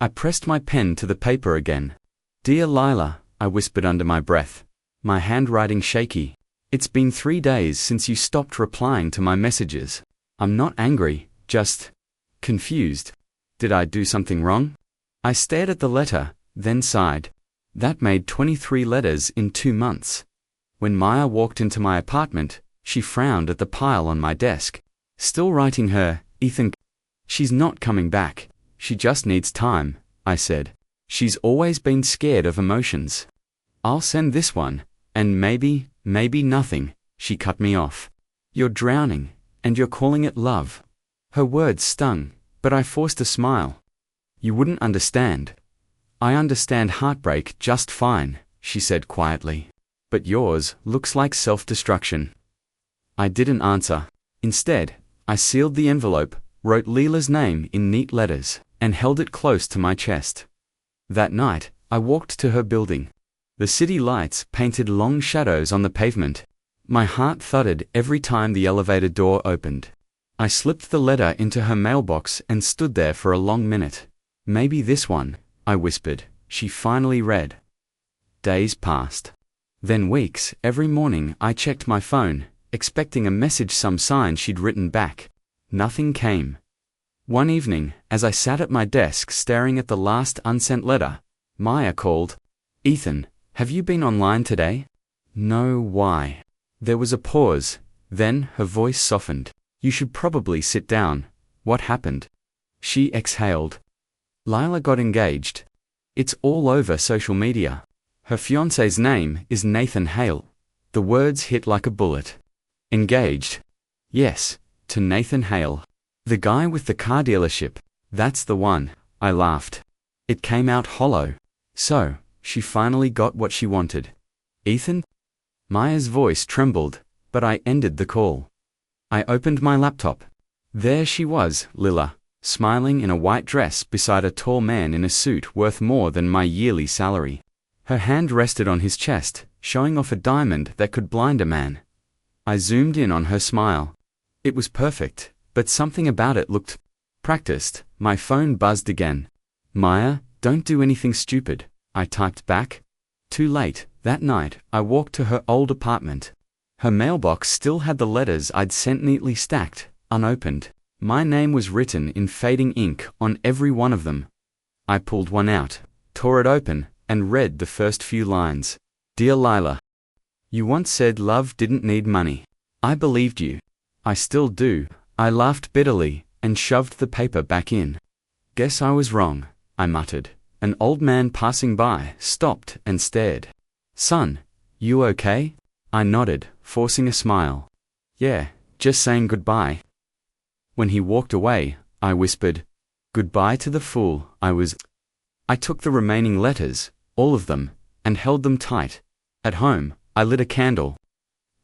I pressed my pen to the paper again. "Dear Lila," I whispered under my breath, my handwriting shaky. "It's been 3 days since you stopped replying to my messages. I'm not angry, just confused. Did I do something wrong?" I stared at the letter, then sighed. That made 23 letters in 2 months. When Maya walked into my apartment, she frowned at the pile on my desk. "Still writing her, Ethan?" "She's not coming back. She just needs time," I said. "She's always been scared of emotions." "I'll send this one, and maybe nothing," she cut me off. "You're drowning, and you're calling it love." Her words stung, but I forced a smile. "You wouldn't understand." "I understand heartbreak just fine," she said quietly. "But yours looks like self-destruction." I didn't answer. Instead, I sealed the envelope, wrote Lila's name in neat letters, and held it close to my chest. That night, I walked to her building. The city lights painted long shadows on the pavement. My heart thudded every time the elevator door opened. I slipped the letter into her mailbox and stood there for a long minute. "Maybe this one," I whispered. She finally read. Days passed. Then weeks. Every morning I checked my phone, expecting a message, some sign she'd written back. Nothing came. One evening, as I sat at my desk staring at the last unsent letter, Maya called. "Ethan, have you been online today?" "No, why?" There was a pause, then her voice softened. "You should probably sit down. What happened?" She exhaled. "Lila got engaged. It's all over social media. Her fiancé's name is Nathan Hale." The words hit like a bullet. "Engaged?" "Yes, to Nathan Hale. The guy with the car dealership. That's the one," I laughed. It came out hollow. So, she finally got what she wanted. "Ethan?" Maya's voice trembled, but I ended the call. I opened my laptop. There she was, Lila, smiling in a white dress beside a tall man in a suit worth more than my yearly salary. Her hand rested on his chest, showing off a diamond that could blind a man. I zoomed in on her smile. It was perfect, but something about it looked practiced. My phone buzzed again. "Maya, don't do anything stupid," I typed back. Too late. That night, I walked to her old apartment. Her mailbox still had the letters I'd sent neatly stacked, unopened. My name was written in fading ink on every one of them. I pulled one out, tore it open, and read the first few lines. "Dear Lila, you once said love didn't need money. I believed you. I still do." I laughed bitterly and shoved the paper back in. "Guess I was wrong," I muttered. An old man passing by stopped and stared. "Son, you okay?" I nodded, forcing a smile. "Yeah, just saying goodbye." When he walked away, I whispered, "Goodbye to the fool I was." I took the remaining letters, all of them, and held them tight. At home, I lit a candle.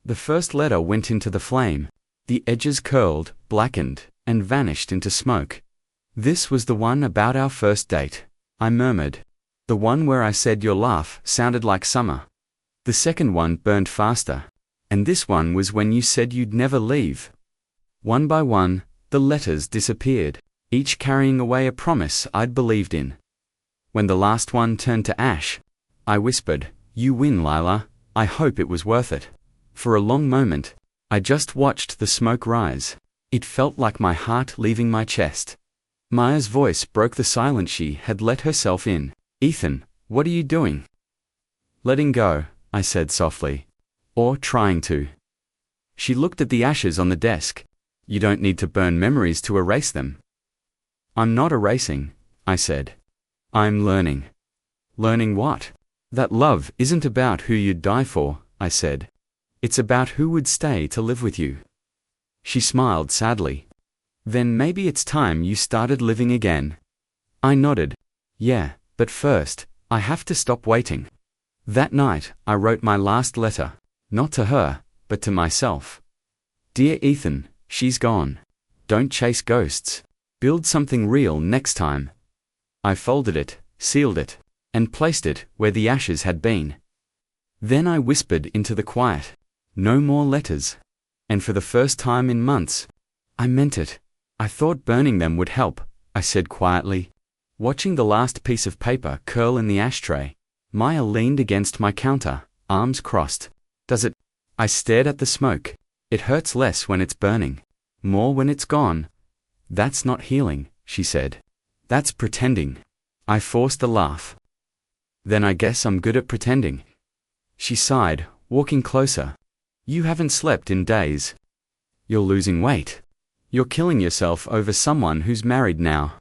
The first letter went into the flame. The edges curled, blackened, and vanished into smoke. "This was the one about our first date," I murmured. "The one where I said your laugh sounded like summer." The second one burned faster. "And this one was when you said you'd never leave." One by one, the letters disappeared, each carrying away a promise I'd believed in. When the last one turned to ash, I whispered, "You win, Lila. I hope it was worth it." For a long moment, I just watched the smoke rise. It felt like my heart leaving my chest. Maya's voice broke the silence she had let herself in. "Ethan, what are you doing?" "Letting go," I said softly. "Or trying to." She looked at the ashes on the desk. "You don't need to burn memories to erase them." "I'm not erasing," I said. "I'm learning." "Learning what?" "That love isn't about who you'd die for," I said. "It's about who would stay to live with you." She smiled sadly. "Then maybe it's time you started living again." I nodded. "Yeah, but first, I have to stop waiting." That night, I wrote my last letter, not to her, but to myself. "Dear Ethan, she's gone. Don't chase ghosts. Build something real next time." I folded it, sealed it, and placed it where the ashes had been. Then I whispered into the quiet, "No more letters." And for the first time in months, I meant it. "I thought burning them would help," I said quietly. Watching the last piece of paper curl in the ashtray, Maya leaned against my counter, arms crossed. Does it? I stared at the smoke. It hurts less when it's burning. More when it's gone. That's not healing, she said. That's pretending. I forced a laugh. Then I guess I'm good at pretending. She sighed, walking closer. You haven't slept in days. You're losing weight. You're killing yourself over someone who's married now.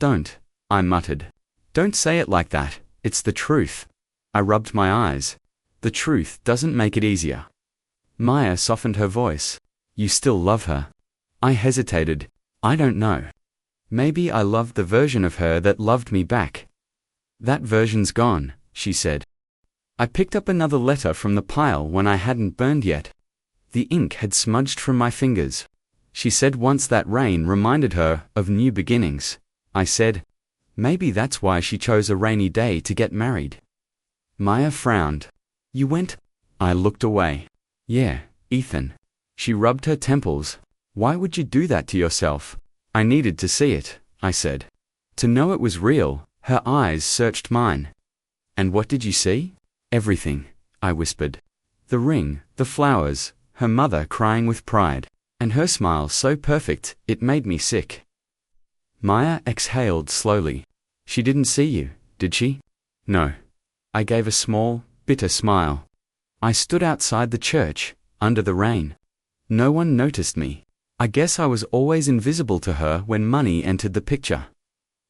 Don't, I muttered. Don't say it like that, it's the truth. I rubbed my eyes. The truth doesn't make it easier. Maya softened her voice. You still love her. I hesitated. I don't know. Maybe I loved the version of her that loved me back. That version's gone, she said. I picked up another letter from the pile when I hadn't burned yet. The ink had smudged from my fingers. She said once that rain reminded her of new beginnings. I said, maybe that's why she chose a rainy day to get married. Maya frowned. You went? I looked away. Yeah, Ethan. She rubbed her temples. Why would you do that to yourself? I needed to see it, I said. To know it was real. Her eyes searched mine. And what did you see? Everything, I whispered. The ring, the flowers, her mother crying with pride, and her smile so perfect it made me sick. Maya exhaled slowly. She didn't see you, did she? No. I gave a small, bitter smile. I stood outside the church, under the rain. No one noticed me. I guess I was always invisible to her when money entered the picture.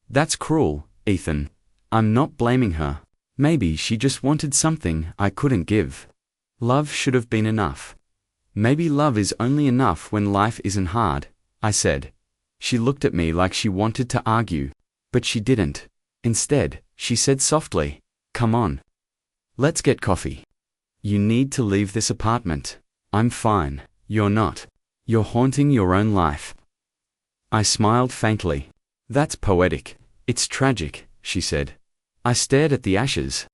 That's cruel, Ethan. I'm not blaming her. Maybe she just wanted something I couldn't give. Love should have been enough. Maybe love is only enough when life isn't hard, I said. She looked at me like she wanted to argue, but she didn't. Instead, she said softly, come on. Let's get coffee. You need to leave this apartment. I'm fine. You're not. You're haunting your own life. I smiled faintly. That's poetic. It's tragic, she said. I stared at the ashes.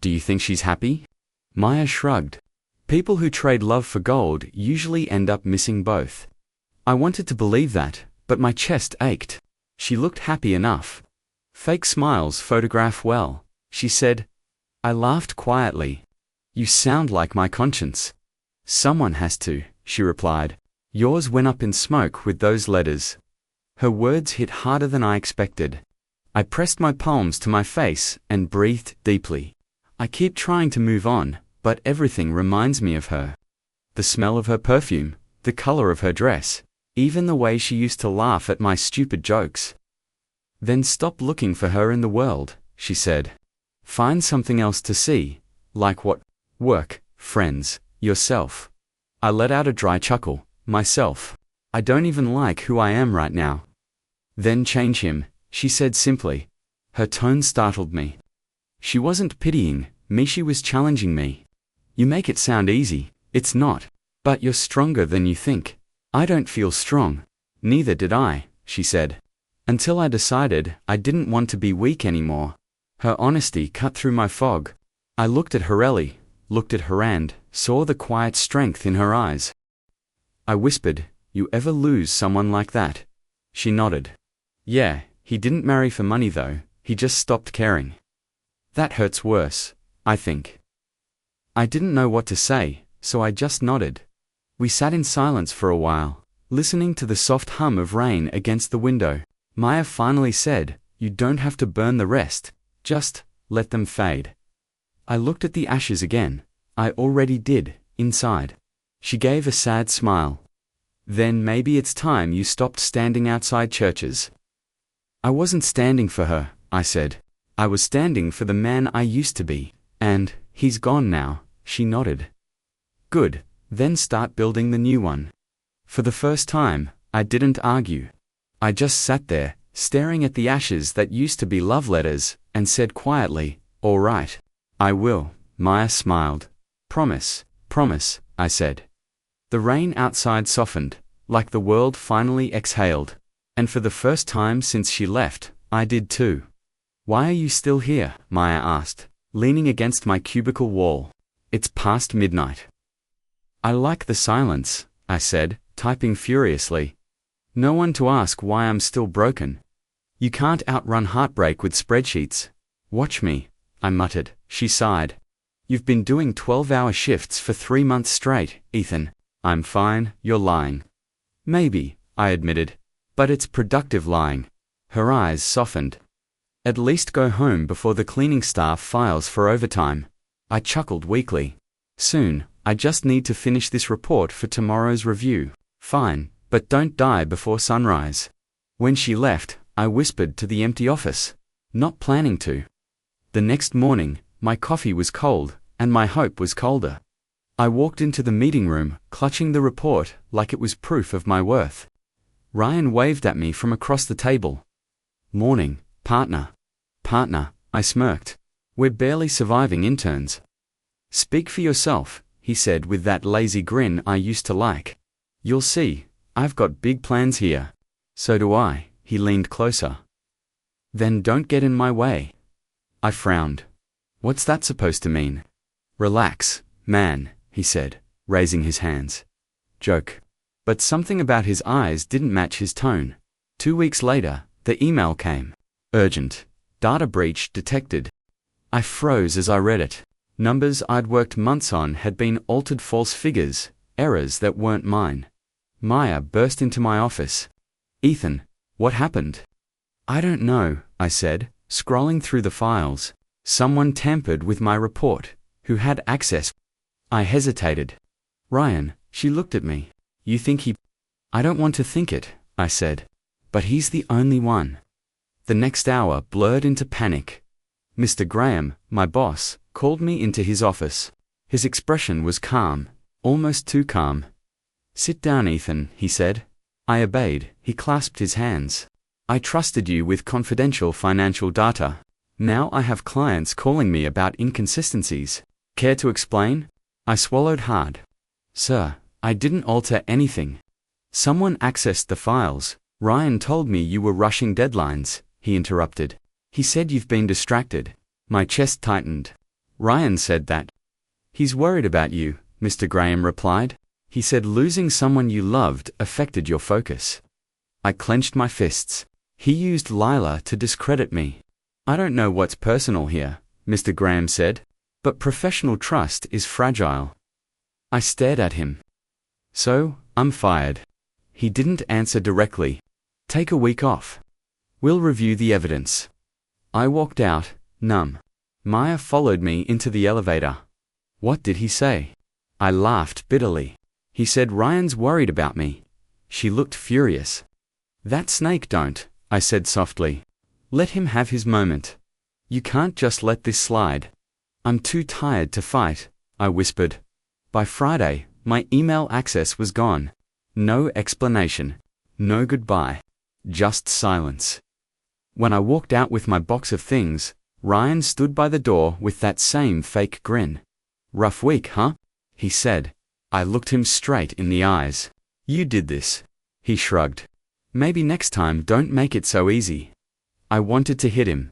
Do you think she's happy? Maya shrugged. People who trade love for gold usually end up missing both. I wanted to believe that, but my chest ached. She looked happy enough. Fake smiles photograph well, she said. I laughed quietly. You sound like my conscience. Someone has to, she replied. Yours went up in smoke with those letters. Her words hit harder than I expected. I pressed my palms to my face and breathed deeply. I keep trying to move on, but everything reminds me of her. The smell of her perfume, the color of her dress, even the way she used to laugh at my stupid jokes. Then stop looking for her in the world, she said. Find something else to see, like what? Work, friends, yourself. I let out a dry chuckle. Myself. I don't even like who I am right now. Then change him, she said simply. Her tone startled me. She wasn't pitying me, she was challenging me. You make it sound easy. It's not. But you're stronger than you think. I don't feel strong. Neither did I, she said. Until I decided I didn't want to be weak anymore. Her honesty cut through my fog. I looked at Horelli, looked at Harand, saw the quiet strength in her eyes. I whispered, you ever lose someone like that? She nodded. Yeah, he didn't marry for money though, he just stopped caring. That hurts worse, I think. I didn't know what to say, so I just nodded. We sat in silence for a while, listening to the soft hum of rain against the window. Maya finally said, you don't have to burn the rest, just let them fade. I looked at the ashes again. I already did, inside. She gave a sad smile. Then maybe it's time you stopped standing outside churches. I wasn't standing for her, I said. I was standing for the man I used to be, and he's gone now, she nodded. Good, then start building the new one. For the first time, I didn't argue. I just sat there, staring at the ashes that used to be love letters, and said quietly, all right. I will, Maya smiled. Promise, I said. The rain outside softened, like the world finally exhaled. And for the first time since she left, I did too. Why are you still here? Maya asked, leaning against my cubicle wall. It's past midnight. I like the silence, I said, typing furiously. No one to ask why I'm still broken. You can't outrun heartbreak with spreadsheets. Watch me, I muttered. She sighed. You've been doing 12-hour shifts for 3 months straight, Ethan. I'm fine, you're lying. Maybe, I admitted. But it's productive lying. Her eyes softened. At least go home before the cleaning staff files for overtime. I chuckled weakly. Soon, I just need to finish this report for tomorrow's review. Fine, but don't die before sunrise. When she left, I whispered to the empty office. Not planning to. The next morning, my coffee was cold, and my hope was colder. I walked into the meeting room, clutching the report like it was proof of my worth. Ryan waved at me from across the table. Morning, partner. Partner, I smirked. We're barely surviving interns. Speak for yourself, he said with that lazy grin I used to like. You'll see, I've got big plans here. So do I, he leaned closer. Then don't get in my way. I frowned. What's that supposed to mean? Relax, man, he said, raising his hands. Joke. But something about his eyes didn't match his tone. 2 weeks later, the email came. Urgent. Data breach detected. I froze as I read it. Numbers I'd worked months on had been altered, false figures, errors that weren't mine. Maya burst into my office. Ethan, what happened? I don't know, I said, scrolling through the files. Someone tampered with my report. Who had access? I hesitated. Ryan, she looked at me. You think he... I don't want to think it, I said. But he's the only one. The next hour blurred into panic. Mr. Graham, my boss, called me into his office. His expression was calm, almost too calm. Sit down, Ethan, he said. I obeyed. He clasped his hands. I trusted you with confidential financial data. Now I have clients calling me about inconsistencies. Care to explain? I swallowed hard. Sir, I didn't alter anything. Someone accessed the files. Ryan told me you were rushing deadlines, he interrupted. He said you've been distracted. My chest tightened. Ryan said that. He's worried about you, Mr. Graham replied. He said losing someone you loved affected your focus. I clenched my fists. He used Lila to discredit me. I don't know what's personal here, Mr. Graham said, but professional trust is fragile. I stared at him. So, I'm fired. He didn't answer directly. Take a week off. We'll review the evidence. I walked out, numb. Maya followed me into the elevator. What did he say? I laughed bitterly. He said Ryan's worried about me. She looked furious. That snake don't, I said softly. Let him have his moment. You can't just let this slide. I'm too tired to fight, I whispered. By Friday, my email access was gone. No explanation. No goodbye. Just silence. When I walked out with my box of things, Ryan stood by the door with that same fake grin. Rough week, huh? He said. I looked him straight in the eyes. You did this. He shrugged. Maybe next time don't make it so easy. I wanted to hit him.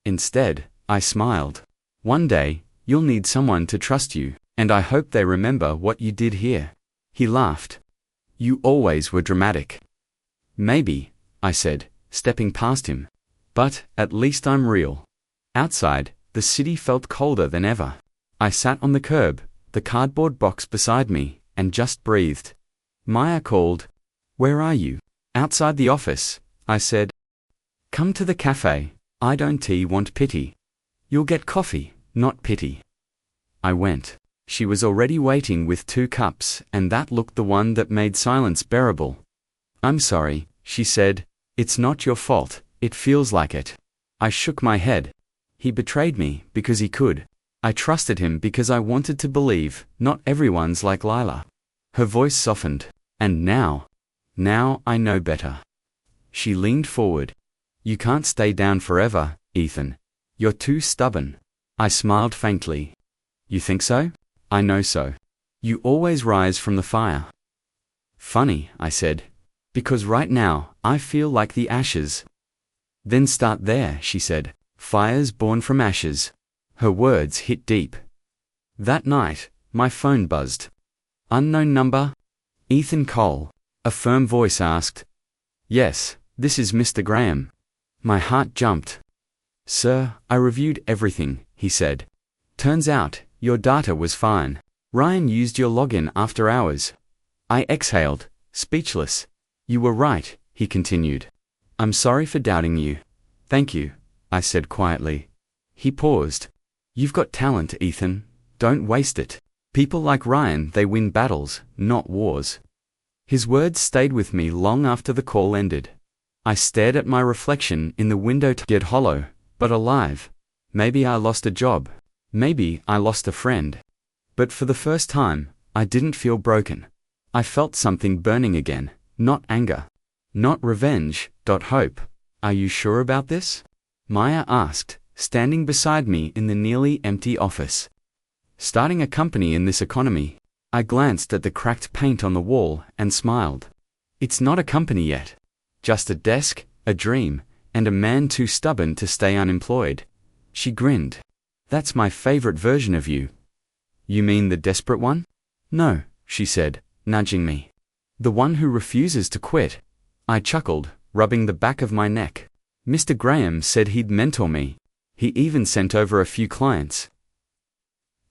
Instead, I smiled. One day, you'll need someone to trust you, and I hope they remember what you did here. He laughed. You always were dramatic. Maybe, I said, stepping past him. But, at least I'm real. Outside, the city felt colder than ever. I sat on the curb, the cardboard box beside me, and just breathed. Maya called. Where are you? Outside the office, I said. Come to the cafe. I don't want pity. You'll get coffee, not pity. I went. She was already waiting with 2 cups, and that looked the one that made silence bearable. I'm sorry, she said. It's not your fault, it feels like it. I shook my head. He betrayed me because he could. I trusted him because I wanted to believe not everyone's like Lila. Her voice softened. And now I know better. She leaned forward. You can't stay down forever, Ethan. You're too stubborn. I smiled faintly. You think so? I know so. You always rise from the fire. Funny, I said. Because right now, I feel like the ashes. Then start there, she said. Fires born from ashes. Her words hit deep. That night, my phone buzzed. Unknown number? Ethan Cole. A firm voice asked. Yes, this is Mr. Graham. My heart jumped. Sir, I reviewed everything, he said. Turns out, your data was fine. Ryan used your login after hours. I exhaled, speechless. You were right, he continued. I'm sorry for doubting you. Thank you, I said quietly. He paused. You've got talent, Ethan. Don't waste it. People like Ryan, they win battles, not wars. His words stayed with me long after the call ended. I stared at my reflection in the window to get hollow, but alive. Maybe I lost a job. Maybe I lost a friend. But for the first time, I didn't feel broken. I felt something burning again, not anger. Not revenge, hope. Are you sure about this? Maya asked, standing beside me in the nearly empty office. Starting a company in this economy? I glanced at the cracked paint on the wall and smiled. It's not a company yet. Just a desk, a dream, and a man too stubborn to stay unemployed. She grinned. That's my favorite version of you. You mean the desperate one? No, she said, nudging me. The one who refuses to quit. I chuckled, rubbing the back of my neck. Mr. Graham said he'd mentor me. He even sent over a few clients.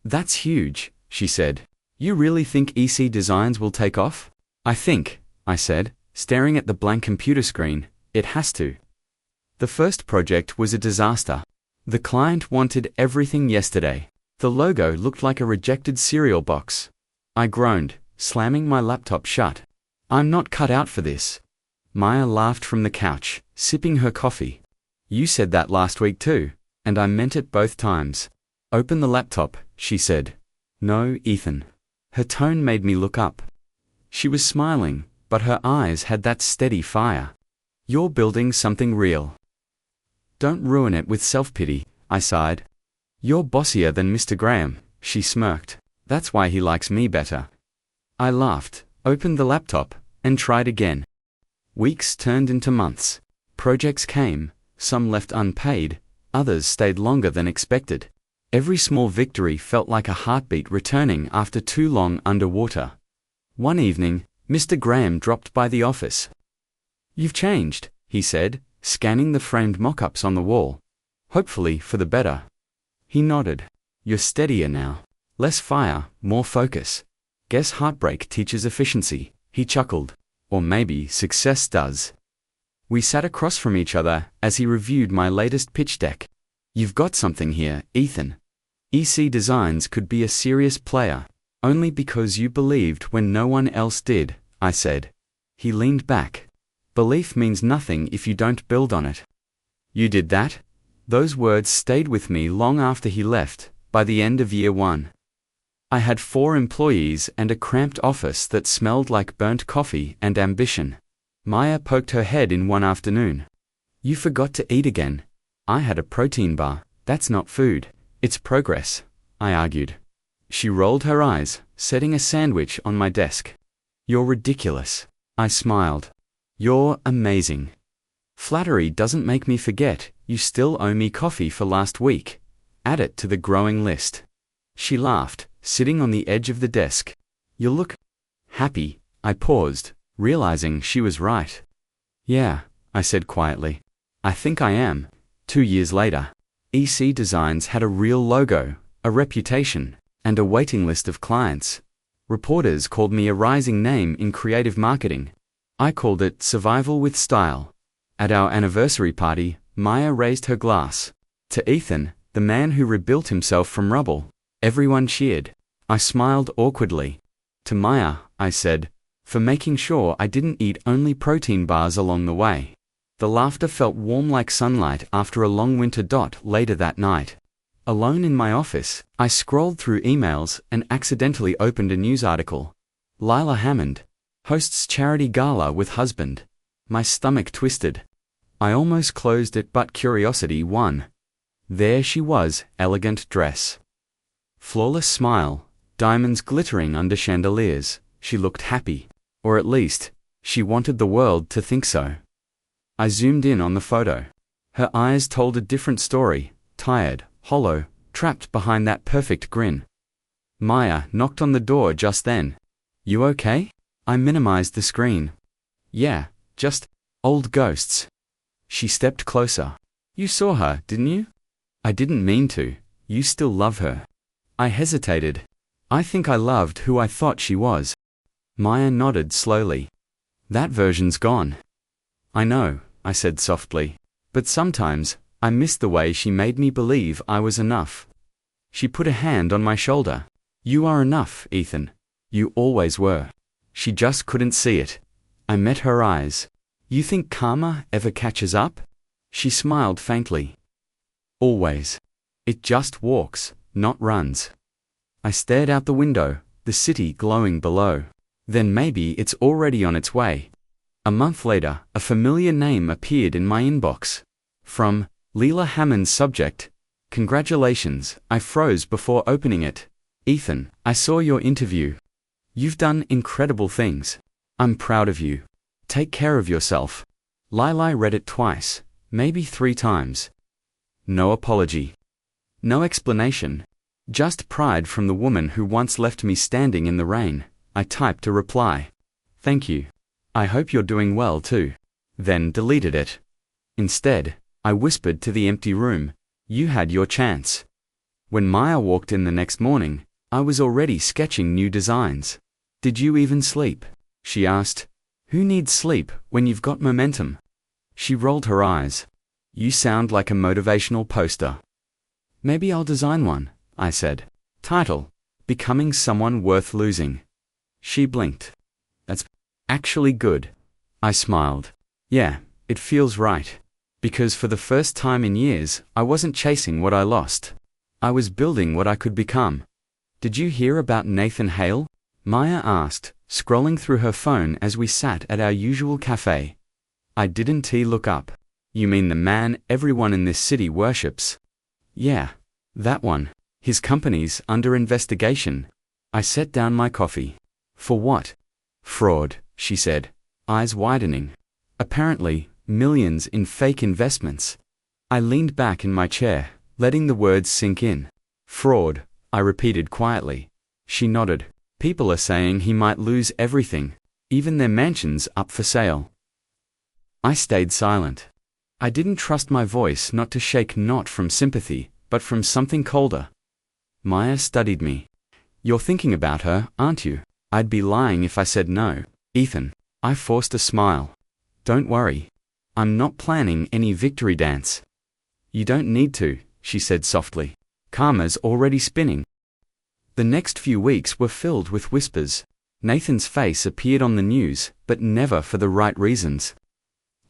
That's huge, she said. You really think EC Designs will take off? I think, I said, staring at the blank computer screen, it has to. The first project was a disaster. The client wanted everything yesterday. The logo looked like a rejected cereal box. I groaned, slamming my laptop shut. I'm not cut out for this. Maya laughed from the couch, sipping her coffee. You said that last week too, and I meant it both times. Open the laptop, she said. No, Ethan. Her tone made me look up. She was smiling, but her eyes had that steady fire. You're building something real. Don't ruin it with self-pity, I sighed. You're bossier than Mr. Graham, she smirked. That's why he likes me better. I laughed, opened the laptop, and tried again. Weeks turned into months. Projects came, some left unpaid, others stayed longer than expected. Every small victory felt like a heartbeat returning after too long underwater. One evening, Mr. Graham dropped by the office. You've changed, he said, scanning the framed mock-ups on the wall. Hopefully for the better. He nodded. You're steadier now. Less fire, more focus. Guess heartbreak teaches efficiency, he chuckled. Or maybe success does. We sat across from each other as he reviewed my latest pitch deck. You've got something here, Ethan. EC Designs could be a serious player, only because you believed when no one else did, I said. He leaned back. Belief means nothing if you don't build on it. You did that? Those words stayed with me long after he left, by the end of year 1. I had 4 employees and a cramped office that smelled like burnt coffee and ambition. Maya poked her head in one afternoon. You forgot to eat again. I had a protein bar. That's not food. It's progress, I argued. She rolled her eyes, setting a sandwich on my desk. You're ridiculous. I smiled. You're amazing. Flattery doesn't make me forget. You still owe me coffee for last week. Add it to the growing list. She laughed, sitting on the edge of the desk. You look happy. I paused, realizing she was right. Yeah, I said quietly. I think I am. 2 years later, EC Designs had a real logo, a reputation, and a waiting list of clients. Reporters called me a rising name in creative marketing. I called it survival with style. At our anniversary party, Maya raised her glass. To Ethan, the man who rebuilt himself from rubble. Everyone cheered. I smiled awkwardly. To Maya, I said, for making sure I didn't eat only protein bars along the way. The laughter felt warm like sunlight after a long winter. Later that night, alone in my office, I scrolled through emails and accidentally opened a news article. Lila Hammond hosts charity gala with husband. My stomach twisted. I almost closed it, but curiosity won. There she was, elegant dress. Flawless smile, diamonds glittering under chandeliers. She looked happy. Or at least, she wanted the world to think so. I zoomed in on the photo. Her eyes told a different story, tired, hollow, trapped behind that perfect grin. Maya knocked on the door just then. You okay? I minimized the screen. Yeah, just old ghosts. She stepped closer. You saw her, didn't you? I didn't mean to. You still love her. I hesitated. I think I loved who I thought she was. Maya nodded slowly. That version's gone. I know, I said softly. But sometimes, I miss the way she made me believe I was enough. She put a hand on my shoulder. You are enough, Ethan. You always were. She just couldn't see it. I met her eyes. You think karma ever catches up? She smiled faintly. Always. It just walks, not runs. I stared out the window, the city glowing below. Then maybe it's already on its way. A month later, a familiar name appeared in my inbox. From Lila Hammond's subject. Congratulations, I froze before opening it. Ethan, I saw your interview. You've done incredible things. I'm proud of you. Take care of yourself. Lila read it twice, maybe 3 times. No apology. No explanation. Just pride from the woman who once left me standing in the rain. I typed a reply. Thank you. I hope you're doing well too. Then deleted it. Instead, I whispered to the empty room, you had your chance. When Maya walked in the next morning, I was already sketching new designs. Did you even sleep? She asked. Who needs sleep when you've got momentum? She rolled her eyes. You sound like a motivational poster. Maybe I'll design one, I said. Title, Becoming Someone Worth Losing. She blinked. That's actually good. I smiled. Yeah, it feels right. Because for the first time in years, I wasn't chasing what I lost. I was building what I could become. Did you hear about Nathan Hale? Maya asked, scrolling through her phone as we sat at our usual cafe. I didn't look up. You mean the man everyone in this city worships? Yeah, that one. His company's under investigation. I set down my coffee. For what? Fraud, she said, eyes widening. Apparently, millions in fake investments. I leaned back in my chair, letting the words sink in. Fraud, I repeated quietly. She nodded. People are saying he might lose everything, even their mansions up for sale. I stayed silent. I didn't trust my voice not to shake not from sympathy, but from something colder. Maya studied me. You're thinking about her, aren't you? I'd be lying if I said no. Ethan, I forced a smile. Don't worry. I'm not planning any victory dance. You don't need to, she said softly. Karma's already spinning. The next few weeks were filled with whispers. Nathan's face appeared on the news, but never for the right reasons.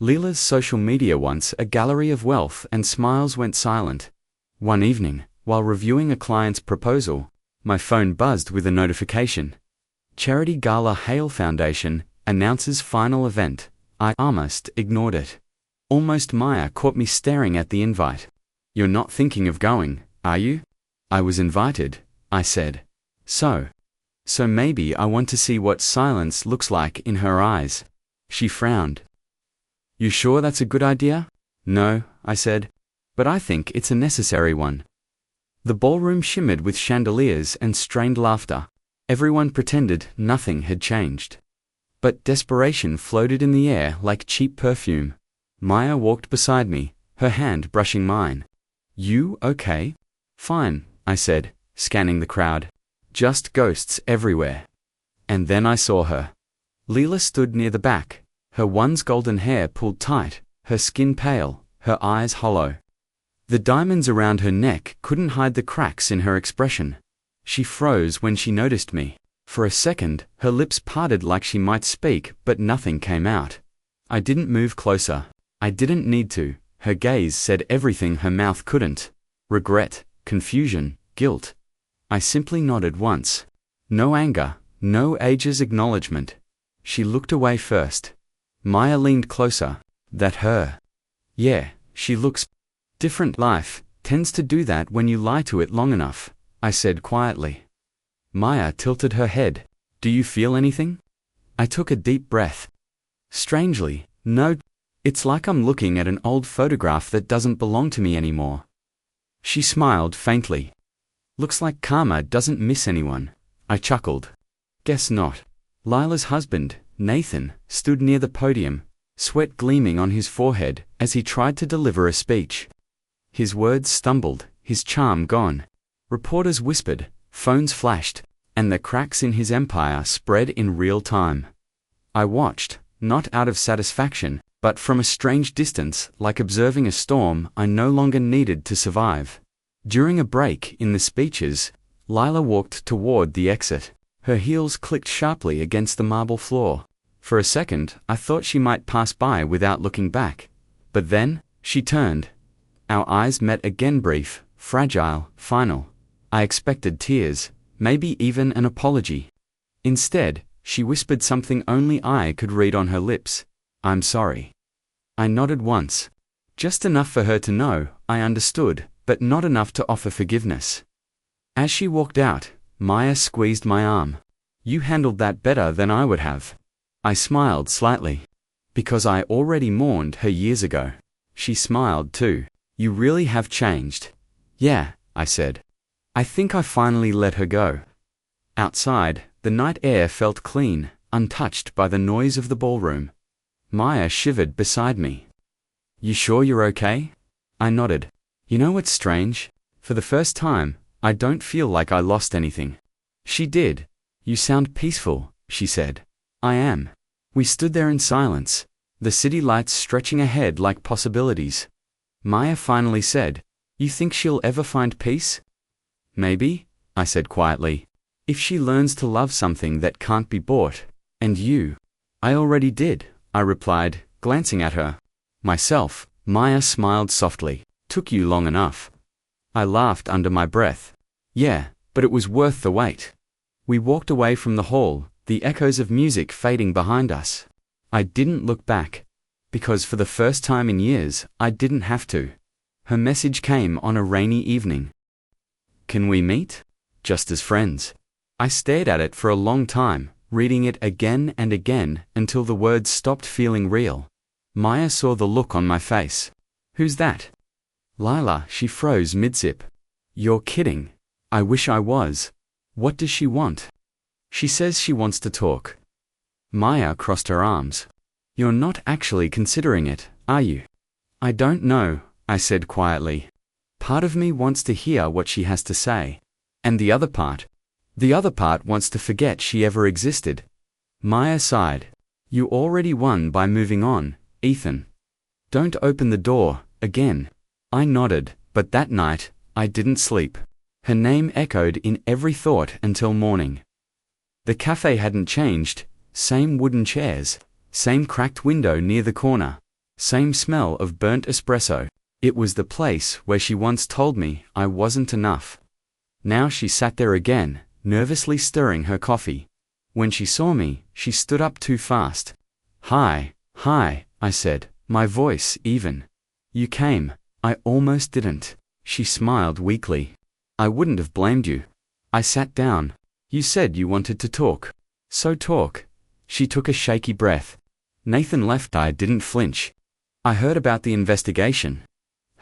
Lila's social media, once a gallery of wealth and smiles, went silent. One evening, while reviewing a client's proposal, my phone buzzed with a notification. Charity Gala Hale Foundation announces final event. I almost ignored it. Almost Maya caught me staring at the invite. You're not thinking of going, are you? I was invited, I said. So maybe I want to see what silence looks like in her eyes. She frowned. You sure that's a good idea? No, I said. But I think it's a necessary one. The ballroom shimmered with chandeliers and strained laughter. Everyone pretended nothing had changed. But desperation floated in the air like cheap perfume. Maya walked beside me, her hand brushing mine. You okay? Fine, I said, scanning the crowd. Just ghosts everywhere. And then I saw her. Lila stood near the back, her once golden hair pulled tight, her skin pale, her eyes hollow. The diamonds around her neck couldn't hide the cracks in her expression. She froze when she noticed me. For a second, her lips parted like she might speak, but nothing came out. I didn't move closer. I didn't need to. Her gaze said everything her mouth couldn't. Regret, confusion, guilt. I simply nodded once. No anger, no age's acknowledgement. She looked away first. Maya leaned closer. That her? Yeah, she looks different. Life tends to do that when you lie to it long enough, I said quietly. Maya tilted her head. Do you feel anything? I took a deep breath. Strangely, no. It's like I'm looking at an old photograph that doesn't belong to me anymore. She smiled faintly. Looks like karma doesn't miss anyone. I chuckled. Guess not. Lila's husband, Nathan, stood near the podium, sweat gleaming on his forehead as he tried to deliver a speech. His words stumbled, his charm gone. Reporters whispered, phones flashed, and the cracks in his empire spread in real time. I watched, not out of satisfaction, but from a strange distance, like observing a storm I no longer needed to survive. During a break in the speeches, Lila walked toward the exit. Her heels clicked sharply against the marble floor. For a second, I thought she might pass by without looking back. But then, she turned. Our eyes met again, brief, fragile, final. I expected tears, maybe even an apology. Instead, she whispered something only I could read on her lips. "I'm sorry." I nodded once. Just enough for her to know I understood, but not enough to offer forgiveness. As she walked out, Maya squeezed my arm. "You handled that better than I would have." I smiled slightly. Because I already mourned her years ago. She smiled too. "You really have changed." "Yeah," I said. "I think I finally let her go." Outside, the night air felt clean, untouched by the noise of the ballroom. Maya shivered beside me. "You sure you're okay?" I nodded. "You know what's strange? For the first time, I don't feel like I lost anything." She did. "You sound peaceful," she said. "I am." We stood there in silence, the city lights stretching ahead like possibilities. Maya finally said, "You think she'll ever find peace?" "Maybe," I said quietly. "If she learns to love something that can't be bought." "And you?" "I already did," I replied, glancing at her. "Myself." Maya smiled softly. "Took you long enough." I laughed under my breath. "Yeah, but it was worth the wait." We walked away from the hall, the echoes of music fading behind us. I didn't look back. Because for the first time in years, I didn't have to. Her message came on a rainy evening. "Can we meet? Just as friends?" I stared at it for a long time, reading it again and again until the words stopped feeling real. Maya saw the look on my face. "Who's that?" "Lila." She froze mid-sip. "You're kidding." "I wish I was." "What does she want?" "She says she wants to talk." Maya crossed her arms. "You're not actually considering it, are you?" "I don't know," I said quietly. "Part of me wants to hear what she has to say. And the other part? The other part wants to forget she ever existed." Maya sighed. "You already won by moving on, Ethan. Don't open the door again." I nodded, but that night, I didn't sleep. Her name echoed in every thought until morning. The cafe hadn't changed. Same wooden chairs, same cracked window near the corner, same smell of burnt espresso. It was the place where she once told me I wasn't enough. Now she sat there again, nervously stirring her coffee. When she saw me, she stood up too fast. Hi, I said, my voice even. "You came." "I almost didn't." She smiled weakly. "I wouldn't have blamed you." I sat down. "You said you wanted to talk. So talk." She took a shaky breath. "Nathan left." I didn't flinch. "I heard about the investigation."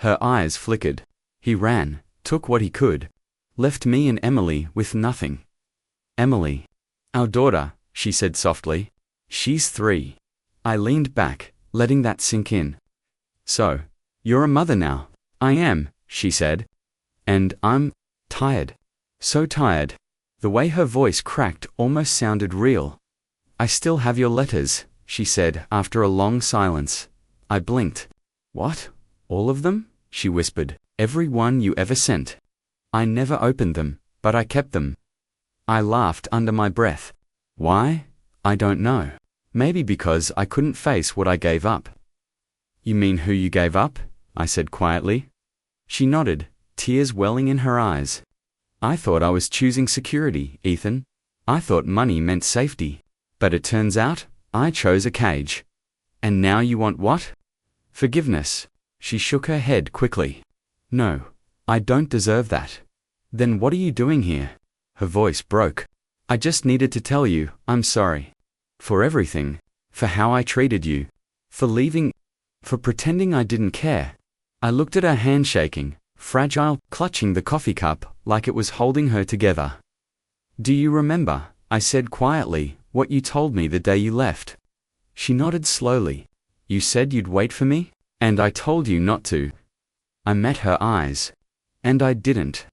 Her eyes flickered. "He ran, took what he could. Left me and Emily with nothing." "Emily." "Our daughter," she said softly. "She's 3. I leaned back, letting that sink in. "So, you're a mother now." "I am," she said. "And I'm tired. So tired." The way her voice cracked almost sounded real. "I still have your letters," she said after a long silence. I blinked. "What? All of them?" she whispered. "Every one you ever sent." "I never opened them, but I kept them." I laughed under my breath. "Why? I don't know. Maybe because I couldn't face what I gave up." "You mean who you gave up?" I said quietly. She nodded, tears welling in her eyes. "I thought I was choosing security, Ethan. I thought money meant safety. But it turns out, I chose a cage." "And now you want what?" "Forgiveness." She shook her head quickly. "No, I don't deserve that." "Then what are you doing here?" Her voice broke. "I just needed to tell you, I'm sorry. For everything. For how I treated you. For leaving. For pretending I didn't care." I looked at her hand shaking, fragile, clutching the coffee cup like it was holding her together. "Do you remember," I said quietly, "what you told me the day you left?" She nodded slowly. "You said you'd wait for me?" And I told you not to. I met her eyes. And I didn't.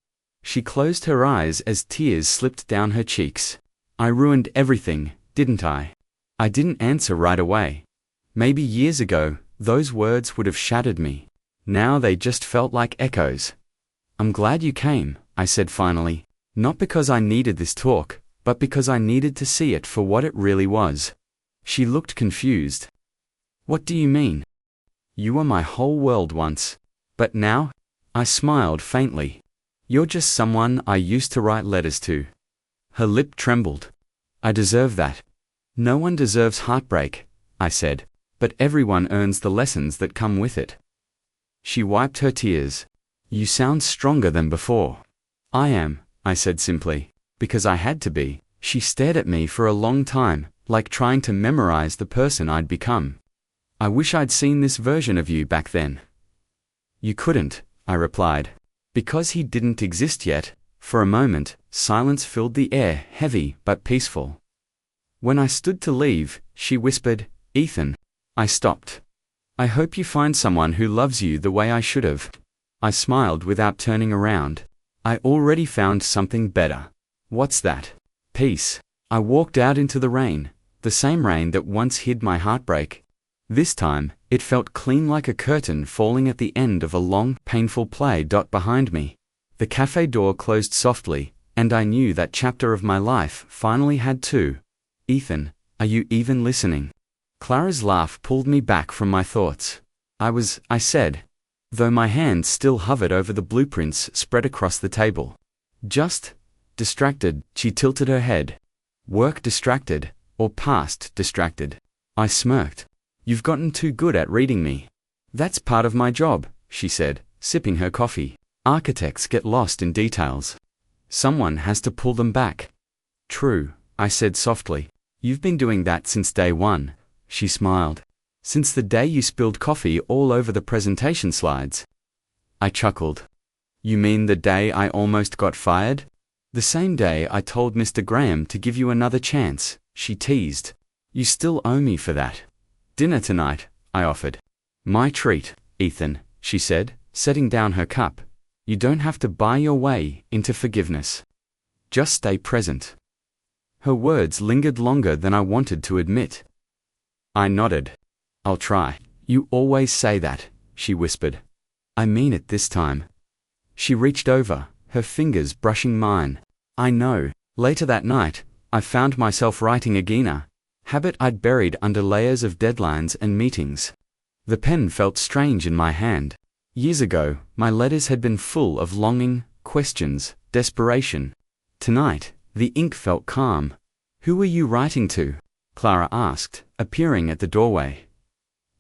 She closed her eyes as tears slipped down her cheeks. I ruined everything, didn't I? I didn't answer right away. Maybe years ago, those words would have shattered me. Now they just felt like echoes. I'm glad you came, I said finally. Not because I needed this talk, but because I needed to see it for what it really was. She looked confused. What do you mean? You were my whole world once. But now? I smiled faintly. You're just someone I used to write letters to. Her lip trembled. I deserve that. No one deserves heartbreak, I said, but everyone earns the lessons that come with it. She wiped her tears. You sound stronger than before. I am, I said simply, because I had to be. She stared at me for a long time, like trying to memorize the person I'd become. I wish I'd seen this version of you back then. You couldn't, I replied. Because he didn't exist yet. For a moment, silence filled the air, heavy but peaceful. When I stood to leave, she whispered, Ethan. I stopped. I hope you find someone who loves you the way I should have. I smiled without turning around. I already found something better. What's that? Peace. I walked out into the rain, the same rain that once hid my heartbreak. This time, it felt clean like a curtain falling at the end of a long, painful play. Behind me. The cafe door closed softly, and I knew that chapter of my life finally had to. Ethan, are you even listening? Clara's laugh pulled me back from my thoughts. I said, though my hand still hovered over the blueprints spread across the table. Just distracted, she tilted her head. Work distracted, or past distracted? I smirked. You've gotten too good at reading me. That's part of my job, she said, sipping her coffee. Architects get lost in details. Someone has to pull them back. True, I said softly. You've been doing that since day one, she smiled. Since the day you spilled coffee all over the presentation slides. I chuckled. You mean the day I almost got fired? The same day I told Mr. Graham to give you another chance, she teased. You still owe me for that. Dinner tonight, I offered. My treat, Ethan, she said, setting down her cup. You don't have to buy your way into forgiveness. Just stay present. Her words lingered longer than I wanted to admit. I nodded. I'll try. You always say that, she whispered. I mean it this time. She reached over, her fingers brushing mine. I know. Later that night, I found myself writing again, a habit I'd buried under layers of deadlines and meetings. The pen felt strange in my hand. Years ago, my letters had been full of longing, questions, desperation. Tonight, the ink felt calm. Who were you writing to? Clara asked, appearing at the doorway.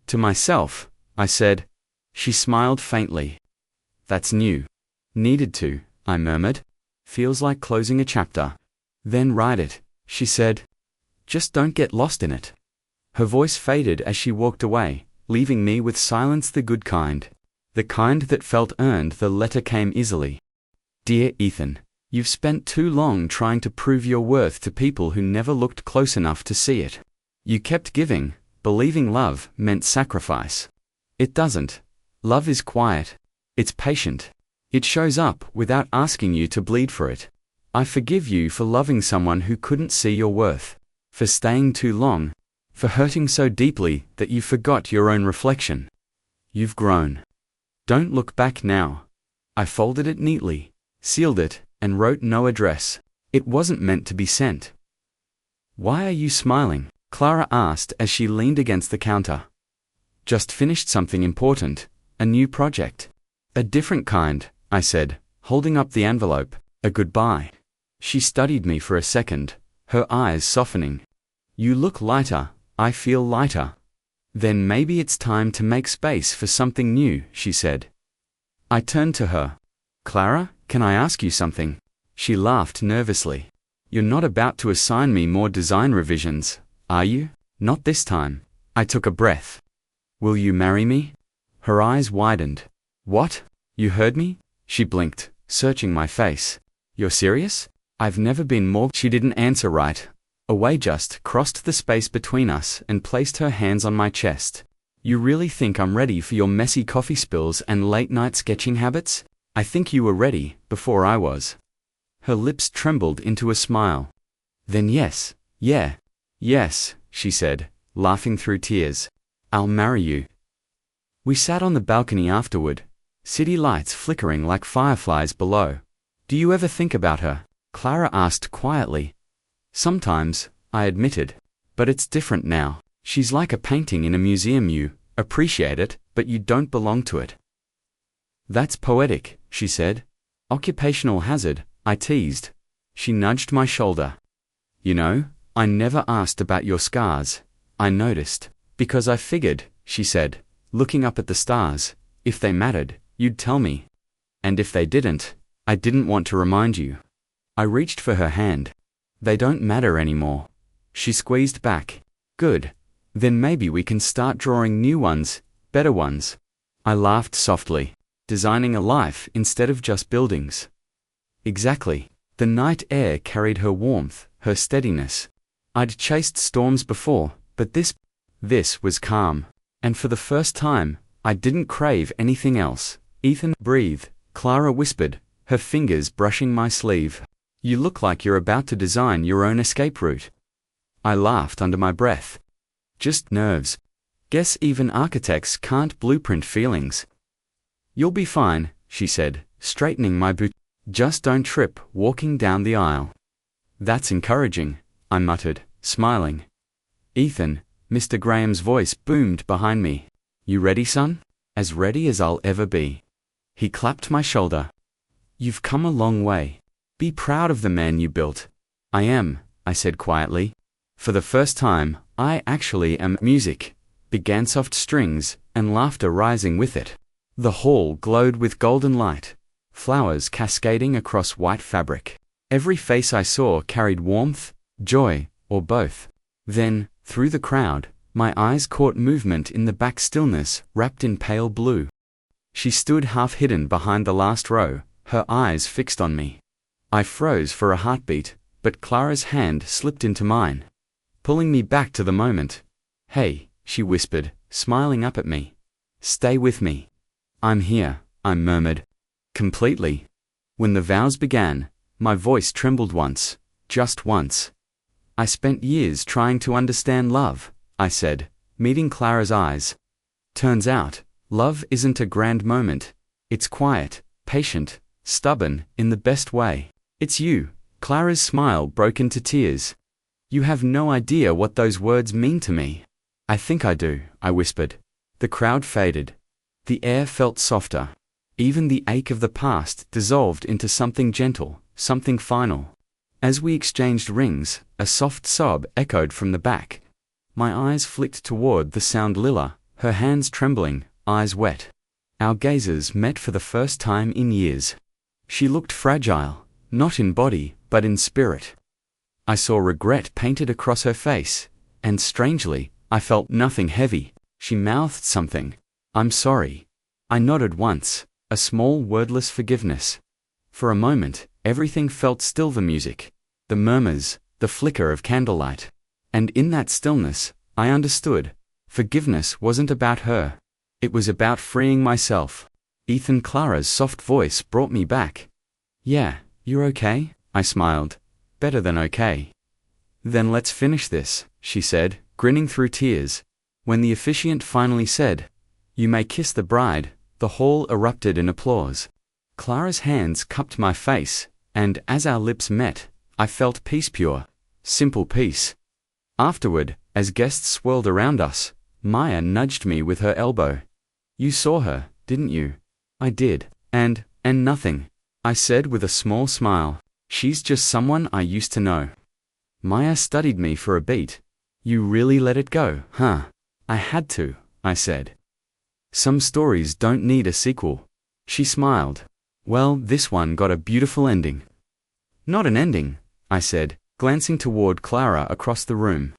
To myself, I said. She smiled faintly. That's new. Needed to, I murmured. Feels like closing a chapter. Then write it, she said. Just don't get lost in it. Her voice faded as she walked away, leaving me with silence, the good kind. The kind that felt earned. The letter came easily. Dear Ethan, you've spent too long trying to prove your worth to people who never looked close enough to see it. You kept giving, believing love meant sacrifice. It doesn't. Love is quiet. It's patient. It shows up without asking you to bleed for it. I forgive you for loving someone who couldn't see your worth, for staying too long, for hurting so deeply that you forgot your own reflection. You've grown. Don't look back now. I folded it neatly, sealed it, and wrote no address. It wasn't meant to be sent. Why are you smiling? Clara asked as she leaned against the counter. Just finished something important, a new project. A different kind, I said, holding up the envelope. A goodbye. She studied me for a second, her eyes softening. You look lighter, I feel lighter. Then maybe it's time to make space for something new, she said. I turned to her. Clara, can I ask you something? She laughed nervously. You're not about to assign me more design revisions, are you? Not this time. I took a breath. Will you marry me? Her eyes widened. What? You heard me? She blinked, searching my face. You're serious? I've never been more. She didn't answer right. Away just crossed the space between us and placed her hands on my chest. You really think I'm ready for your messy coffee spills and late-night sketching habits? I think you were ready before I was. Her lips trembled into a smile. Then yes, yes, she said, laughing through tears. I'll marry you. We sat on the balcony afterward, city lights flickering like fireflies below. Do you ever think about her? Clara asked quietly. Sometimes, I admitted. But it's different now. She's like a painting in a museum. You appreciate it, but you don't belong to it. That's poetic, she said. Occupational hazard, I teased. She nudged my shoulder. You know, I never asked about your scars. I noticed. Because I figured, she said, looking up at the stars, if they mattered, you'd tell me. And if they didn't, I didn't want to remind you. I reached for her hand. They don't matter anymore. She squeezed back. Good. Then maybe we can start drawing new ones, better ones. I laughed softly. Designing a life instead of just buildings. Exactly. The night air carried her warmth, her steadiness. I'd chased storms before, but this was calm. And for the first time, I didn't crave anything else. Ethan, breathe, Clara whispered, her fingers brushing my sleeve. You look like you're about to design your own escape route. I laughed under my breath. Just nerves. Guess even architects can't blueprint feelings. You'll be fine, she said, straightening my boot. Just don't trip walking down the aisle. That's encouraging, I muttered, smiling. Ethan, Mr. Graham's voice boomed behind me. You ready, son? As ready as I'll ever be. He clapped my shoulder. You've come a long way. Be proud of the man you built. I am, I said quietly. For the first time, I actually am. Music began, soft strings, and laughter rising with it. The hall glowed with golden light, flowers cascading across white fabric. Every face I saw carried warmth, joy, or both. Then, through the crowd, my eyes caught movement in the back, stillness wrapped in pale blue. She stood half hidden behind the last row, her eyes fixed on me. I froze for a heartbeat, but Clara's hand slipped into mine, pulling me back to the moment. Hey, she whispered, smiling up at me. Stay with me. I'm here, I murmured. Completely. When the vows began, my voice trembled once, just once. I spent years trying to understand love, I said, meeting Clara's eyes. Turns out, love isn't a grand moment. It's quiet, patient, stubborn, in the best way. It's you. Clara's smile broke into tears. You have no idea what those words mean to me. I think I do, I whispered. The crowd faded. The air felt softer. Even the ache of the past dissolved into something gentle, something final. As we exchanged rings, a soft sob echoed from the back. My eyes flicked toward the sound Lila, her hands trembling, eyes wet. Our gazes met for the first time in years. She looked fragile, not in body, but in spirit. I saw regret painted across her face, and strangely, I felt nothing heavy. She mouthed something. I'm sorry. I nodded once, a small wordless forgiveness. For a moment, everything felt still, the music, the murmurs, the flicker of candlelight. And in that stillness, I understood. Forgiveness wasn't about her. It was about freeing myself. Ethan, Clara's soft voice brought me back. Yeah, you're okay? I smiled. Better than okay. Then let's finish this, she said, grinning through tears. When the officiant finally said, You may kiss the bride, the hall erupted in applause. Clara's hands cupped my face, and as our lips met, I felt peace, pure, simple peace. Afterward, as guests swirled around us, Maya nudged me with her elbow. You saw her, didn't you? I did. And nothing, I said with a small smile. She's just someone I used to know. Maya studied me for a beat. You really let it go, huh? I had to, I said. Some stories don't need a sequel. She smiled. Well, this one got a beautiful ending. Not an ending, I said, glancing toward Clara across the room.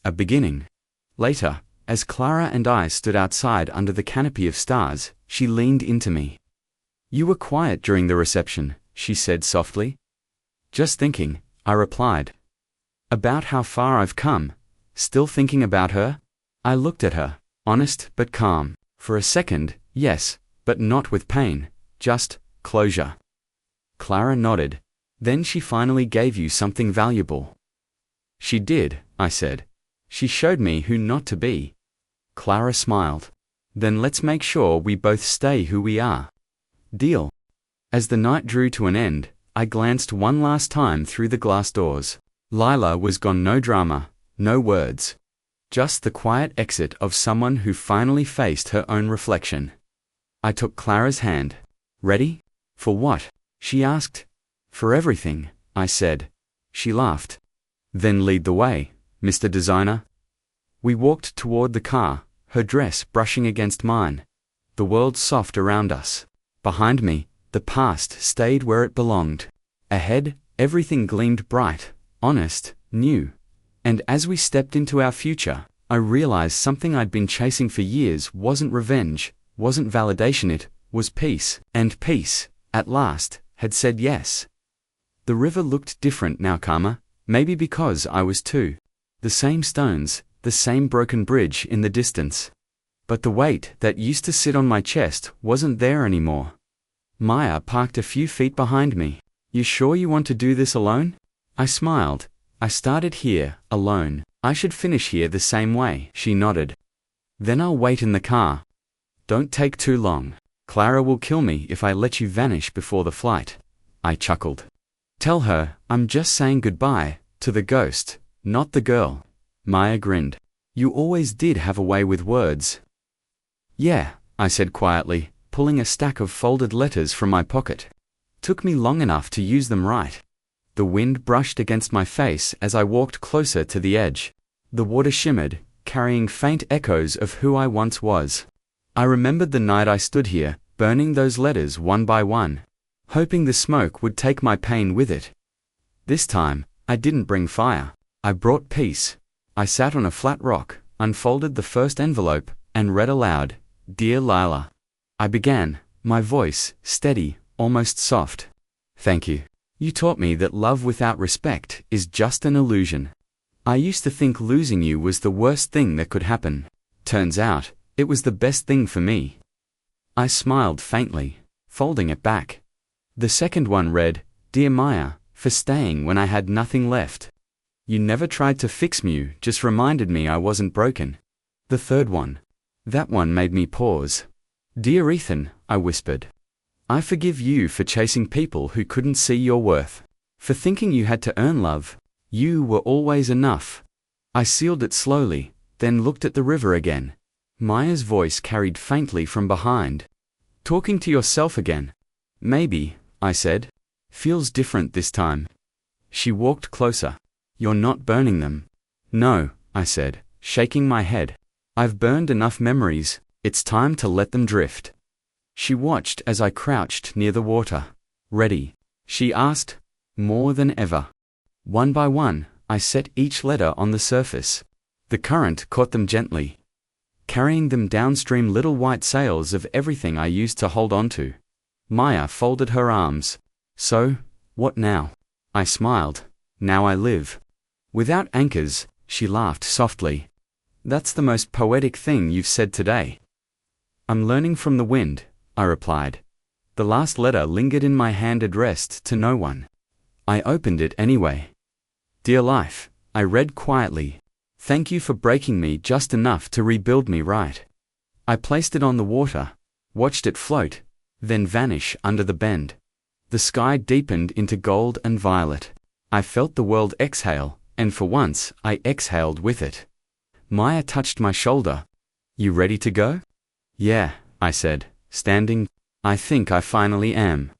A beginning. Later, as Clara and I stood outside under the canopy of stars, she leaned into me. You were quiet during the reception, she said softly. Just thinking, I replied. About how far I've come. Still thinking about her? I looked at her. Honest but calm. For a second, yes, but not with pain. Just closure. Clara nodded. Then she finally gave you something valuable. She did, I said. She showed me who not to be. Clara smiled. Then let's make sure we both stay who we are. Deal. As the night drew to an end, I glanced one last time through the glass doors. Lila was gone. No drama, no words. Just the quiet exit of someone who finally faced her own reflection. I took Clara's hand. Ready? For what? She asked. For everything, I said. She laughed. Then lead the way, Mr. Designer. We walked toward the car, her dress brushing against mine. The world soft around us. Behind me, the past stayed where it belonged. Ahead, everything gleamed bright, honest, new. And as we stepped into our future, I realized something I'd been chasing for years wasn't revenge, wasn't validation, it was peace. And peace, at last, had said yes. The river looked different now, calmer, maybe because I was too. The same stones, the same broken bridge in the distance. But the weight that used to sit on my chest wasn't there anymore. Maya parked a few feet behind me. You sure you want to do this alone? I smiled. I started here, alone. I should finish here the same way. She nodded. Then I'll wait in the car. Don't take too long. Clara will kill me if I let you vanish before the flight. I chuckled. Tell her I'm just saying goodbye to the ghost, not the girl. Maya grinned. You always did have a way with words. Yeah, I said quietly, pulling a stack of folded letters from my pocket. Took me long enough to use them right. The wind brushed against my face as I walked closer to the edge. The water shimmered, carrying faint echoes of who I once was. I remembered the night I stood here, burning those letters one by one, hoping the smoke would take my pain with it. This time, I didn't bring fire. I brought peace. I sat on a flat rock, unfolded the first envelope, and read aloud, Dear Lila. I began, my voice steady, almost soft. Thank you. You taught me that love without respect is just an illusion. I used to think losing you was the worst thing that could happen. Turns out, it was the best thing for me. I smiled faintly, folding it back. The second one read, Dear Maya, for staying when I had nothing left. You never tried to fix me, you just reminded me I wasn't broken. The third one. That one made me pause. Dear Ethan, I whispered. I forgive you for chasing people who couldn't see your worth. For thinking you had to earn love. You were always enough. I sealed it slowly, then looked at the river again. Maya's voice carried faintly from behind. Talking to yourself again. Maybe, I said. Feels different this time. She walked closer. You're not burning them. No, I said, shaking my head. I've burned enough memories, it's time to let them drift. She watched as I crouched near the water. Ready? She asked. More than ever. One by one, I set each letter on the surface. The current caught them gently, carrying them downstream, little white sails of everything I used to hold on to. Maya folded her arms. So, what now? I smiled. Now I live. Without anchors, she laughed softly. That's the most poetic thing you've said today. I'm learning from the wind, I replied. The last letter lingered in my hand, addressed to no one. I opened it anyway. Dear life, I read quietly. Thank you for breaking me just enough to rebuild me right. I placed it on the water, watched it float, then vanish under the bend. The sky deepened into gold and violet. I felt the world exhale, and for once, I exhaled with it. Maya touched my shoulder. You ready to go? Yeah, I said, standing. I think I finally am.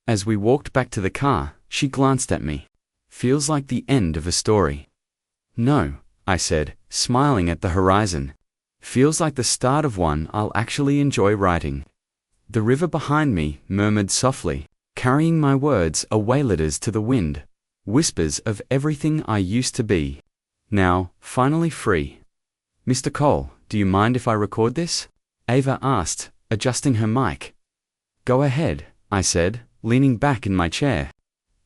As we walked back to the car, she glanced at me. Feels like the end of a story. No, I said, smiling at the horizon. Feels like the start of one I'll actually enjoy writing. The river behind me murmured softly, carrying my words away, letters to the wind, whispers of everything I used to be. Now, finally free. Mr. Cole, do you mind if I record this? Ava asked, adjusting her mic. Go ahead, I said, leaning back in my chair.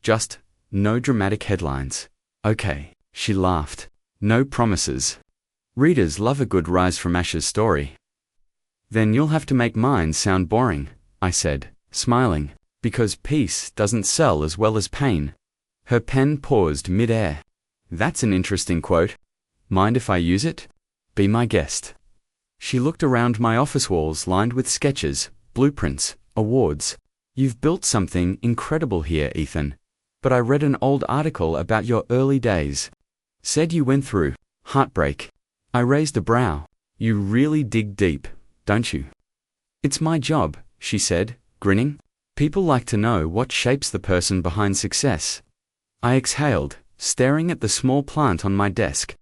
Just, no dramatic headlines. Okay, she laughed. No promises. Readers love a good rise from ashes story. Then you'll have to make mine sound boring, I said, smiling, because peace doesn't sell as well as pain. Her pen paused mid-air. That's an interesting quote. Mind if I use it? Be my guest. She looked around my office walls lined with sketches, blueprints, awards. You've built something incredible here, Ethan. But I read an old article about your early days. Said you went through heartbreak. I raised a brow. You really dig deep, don't you? It's my job, she said, grinning. People like to know what shapes the person behind success. I exhaled, staring at the small plant on my desk.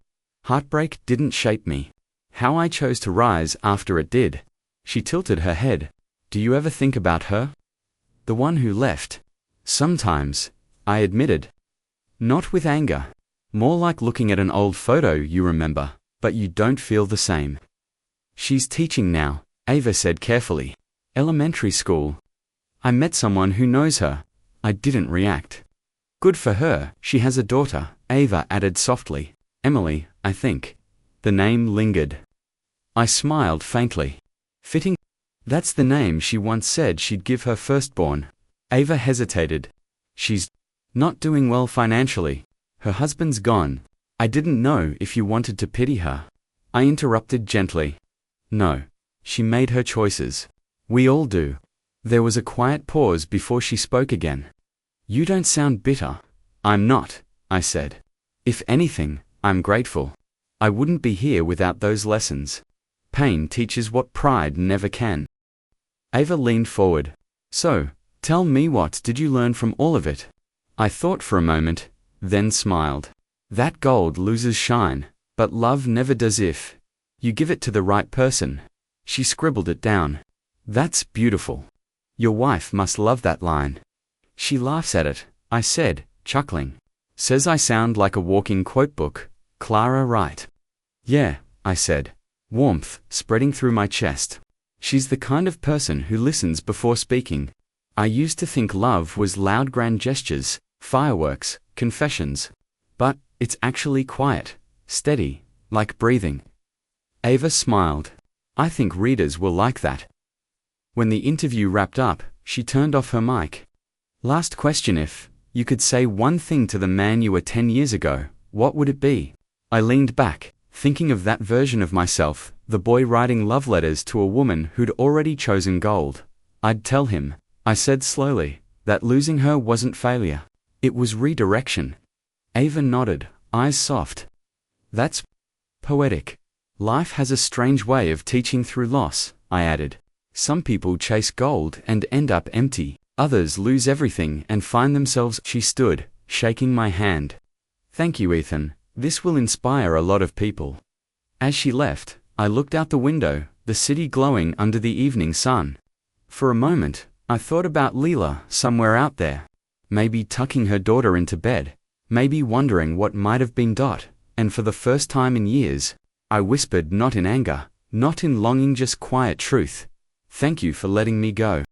Heartbreak didn't shape me. How I chose to rise after it did. She tilted her head. Do you ever think about her? The one who left. Sometimes, I admitted. Not with anger. More like looking at an old photo you remember, but you don't feel the same. She's teaching now, Ava said carefully. Elementary school. I met someone who knows her. I didn't react. Good for her, she has a daughter, Ava added softly. Emily, I think. The name lingered. I smiled faintly. Fitting. That's the name she once said she'd give her firstborn. Ava hesitated. She's not doing well financially. Her husband's gone. I didn't know if you wanted to pity her. I interrupted gently. No. She made her choices. We all do. There was a quiet pause before she spoke again. You don't sound bitter. I'm not, I said. If anything, I'm grateful. I wouldn't be here without those lessons. Pain teaches what pride never can. Ava leaned forward. So, tell me, what did you learn from all of it? I thought for a moment, then smiled. That gold loses shine, but love never does if you give it to the right person. She scribbled it down. That's beautiful. Your wife must love that line. She laughs at it, I said, chuckling. Says I sound like a walking quotebook. Clara right. Yeah, I said, warmth spreading through my chest. She's the kind of person who listens before speaking. I used to think love was loud grand gestures, fireworks, confessions. But it's actually quiet, steady, like breathing. Ava smiled. I think readers will like that. When the interview wrapped up, she turned off her mic. Last question: if you could say one thing to the man you were 10 years ago, what would it be? I leaned back, thinking of that version of myself, the boy writing love letters to a woman who'd already chosen gold. I'd tell him, I said slowly, that losing her wasn't failure. It was redirection. Ava nodded, eyes soft. That's poetic. Life has a strange way of teaching through loss, I added. Some people chase gold and end up empty. Others lose everything and find themselves. She stood, shaking my hand. Thank you, Ethan. This will inspire a lot of people. As she left, I looked out the window, the city glowing under the evening sun. For a moment, I thought about Lila somewhere out there. Maybe tucking her daughter into bed. Maybe wondering what might have been. And for the first time in years, I whispered, not in anger, not in longing, just quiet truth. Thank you for letting me go.